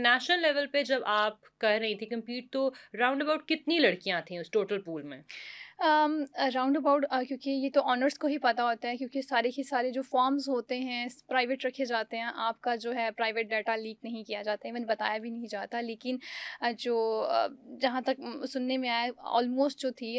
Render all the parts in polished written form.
International level पे जब आप कर रही थी कम्पीट, तो राउंड अबाउट कितनी लड़कियां थी उस टोटल पूल में? राउंड अबाउट क्योंकि ये तो ऑनर्स को ही पता होता है, क्योंकि सारे के सारे जो फॉर्म्स होते हैं प्राइवेट रखे जाते हैं। आपका जो है प्राइवेट डाटा लीक नहीं किया जाता, इवन बताया भी नहीं जाता। लेकिन जहाँ तक सुनने में आया, ऑलमोस्ट जो थी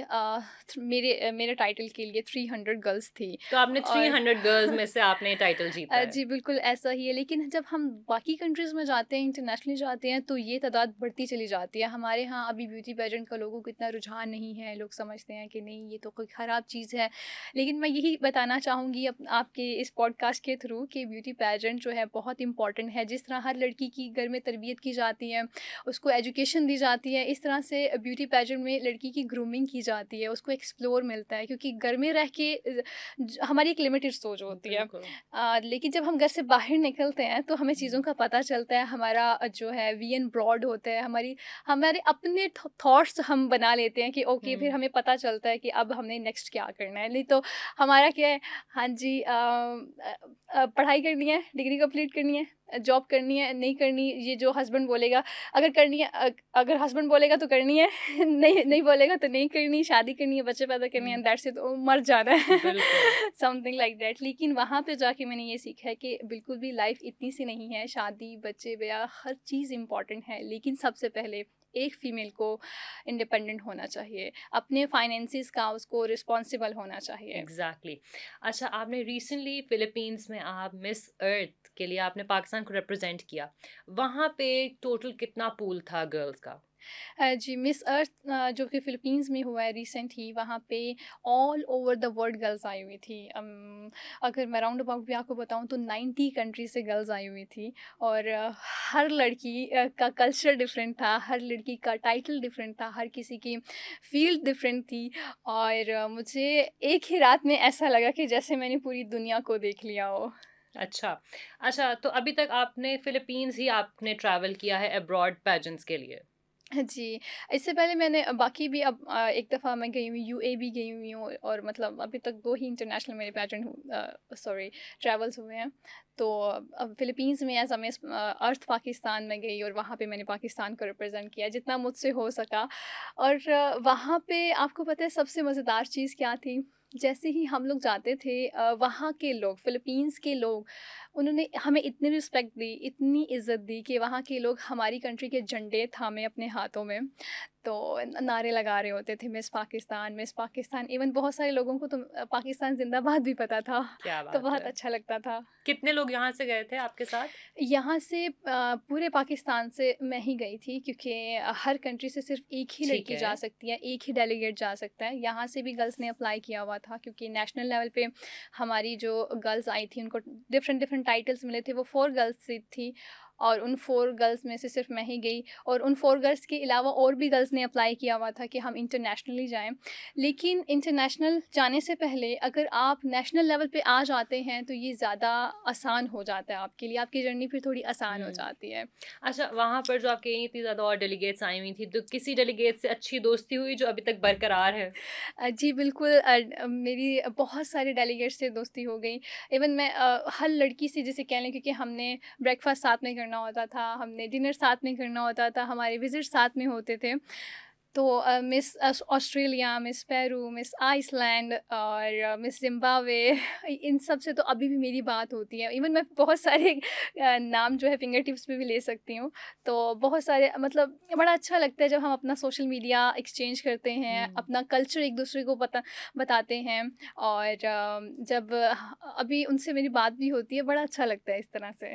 मेरे टाइटल के लिए 300 गर्ल्स थी। तो आपने और 300 गर्ल्स में से आपने टाइटल जीता है। जी बिल्कुल ऐसा ही है। लेकिन जब हम बाकी कंट्रीज़ में जाते हैं, इंटरनेशनली जाते हैं, तो ये तादाद बढ़ती चली जाती है। हमारे यहाँ अभी ब्यूटी पेजेंट का लोगों को इतना रुझान नहीं है। लोग समझते हैं कि नहीं, ये तो कोई ख़राब चीज़ है। लेकिन मैं यही बताना चाहूँगी आपके इस पॉडकास्ट के थ्रू कि ब्यूटी पेजेंट जो है बहुत इंपॉर्टेंट है। जिस तरह हर लड़की की घर में तरबियत की जाती है, उसको एजुकेशन दी जाती है, इस तरह से ब्यूटी पेजेंट में लड़की की ग्रूमिंग की जाती है, उसको एक्सप्लोर मिलता है। क्योंकि घर में रह के हमारी एक लिमिटेड सोच होती है। बिल्कुल। लेकिन जब हम घर से बाहर निकलते हैं तो हमें चीज़ों का पता चलता है। हमारा जो है विजन ब्रॉड होता है। हमारे अपने थॉट्स हम बना लेते हैं कि ओके, फिर हम्म। हमें पता चलता है कि अब हमने नेक्स्ट क्या करना है। नहीं तो हमारा क्या है, हाँ जी, पढ़ाई करनी है, डिग्री कंप्लीट करनी है, जॉब करनी है, नहीं करनी, ये जो हस्बैंड बोलेगा। अगर करनी है, अगर हस्बैंड बोलेगा तो करनी है, नहीं नहीं बोलेगा तो नहीं करनी। शादी करनी है, बच्चे पैदा करने हैं, हम्म। दैट्स इट, मर जाना है। बिल्कुल। Something like that. लेकिन वहाँ पे जाके मैंने ये सीखा है कि बिल्कुल भी लाइफ इतनी सी नहीं है। शादी, बच्चे, ब्याह, हर चीज़ इम्पॉर्टेंट है। लेकिन सबसे पहले एक फ़ीमेल को इंडिपेंडेंट होना चाहिए, अपने फाइनेंसिस का उसको रिस्पॉन्सिबल होना चाहिए। एग्जैक्टली अच्छा, आपने रिसेंटली फिलीपींस में आप मिस अर्थ के लिए आपने पाकिस्तान को रिप्रेजेंट किया। वहाँ पे टोटल कितना पूल था गर्ल्स का? जी, मिस अर्थ जो कि फ़िलीपींस में हुआ है रिसेंट ही, वहाँ पे all over the world girls I हुई थी। अगर मैं राउंड अबाउट भी आपको बताऊँ तो 90 कंट्री से गर्ल्स आई हुई थी। और हर लड़की का कल्चर डिफरेंट था, हर लड़की का टाइटल डिफरेंट था, हर किसी की फ़ील्ड डिफरेंट थी। और मुझे एक ही रात में ऐसा लगा कि जैसे मैंने पूरी दुनिया को देख लिया हो। अच्छा। अच्छा, तो अभी तक आपने फिलीपींस ही आपने ट्रैवल किया है अब्रॉड पेजेंट्स के लिए? जी, इससे पहले मैंने बाकी भी एक दफ़ा मैं गई हुई यूएई भी गई हुई हूँ। और मतलब अभी तक 2 ही इंटरनेशनल मेरे पैजेंट सॉरी ट्रैवल्स हुए हैं। तो अब फ़िलीपींस में एज़ मिस अर्थ पाकिस्तान में गई और वहाँ पे मैंने पाकिस्तान को रिप्रेज़ेंट किया जितना मुझसे हो सका। और वहाँ पे आपको पता है सबसे मज़ेदार चीज़ क्या थी? जैसे ही हम लोग जाते थे, वहाँ के लोग, फ़िलीपींस के लोग, उन्होंने हमें इतनी रिस्पेक्ट दी, इतनी इज़्ज़त दी कि वहाँ के लोग हमारी कंट्री के झंडे थामे अपने हाथों में, तो नारे लगा रहे होते थे, मिस पाकिस्तान। इवन बहुत सारे लोगों को तो पाकिस्तान ज़िंदाबाद भी पता था, क्या तो बात बहुत है! अच्छा लगता था। कितने लोग यहाँ से गए थे आपके साथ? यहाँ से पूरे पाकिस्तान से मैं ही गई थी, क्योंकि हर कंट्री से सिर्फ एक ही ठीक लड़की जा है। सकती है, एक ही डेलीगेट जा सकता है। यहाँ से भी गर्ल्स ने अप्लाई किया हुआ था, क्योंकि नेशनल लेवल पे हमारी जो गर्ल्स आई थी उनको डिफरेंट डिफरेंट टाइटल्स मिले थे। वो 4 गर्ल्स थी और उन 4 गर्ल्स में से सिर्फ मैं ही गई। और उन 4 गर्ल्स के अलावा और भी गर्ल्स ने अप्लाई किया हुआ था कि हम इंटरनेशनली जाएँ। लेकिन इंटरनेशनल जाने से पहले अगर आप नेशनल लेवल पे आ जाते हैं, तो ये ज़्यादा आसान हो जाता है आपके लिए, आपकी जर्नी फिर थोड़ी आसान हो हुँ। जाती है। अच्छा, वहाँ पर जो आपके इतनी ज़्यादा और डेलीगेट्स आई हुई थी, तो किसी डेलीगेट से अच्छी दोस्ती हुई जो अभी तक बरकरार है? जी बिल्कुल, मेरी बहुत सारे डेलीगेट्स से दोस्ती हो गई। इवन मैं हर लड़की से जिसे कह लें, क्योंकि हमने ब्रेकफ़ास्ट साथ में करना होता था, हमने डिनर साथ में करना होता था, हमारे विज़िट साथ में होते थे। तो Miss Australia, Miss Peru, Miss Iceland और मिस ज़िम्बाब्वे, इन सब से तो अभी भी मेरी बात होती है। इवन मैं बहुत सारे नाम जो है फिंगर टिप्स पे भी ले सकती हूँ। तो बहुत सारे, मतलब बड़ा अच्छा लगता है जब हम अपना सोशल मीडिया एक्सचेंज करते हैं, हुँ। अपना कल्चर एक-दूसरे को बताते हैं। और जब अभी उनसे मेरी बात भी होती है, बड़ा अच्छा लगता है इस तरह से।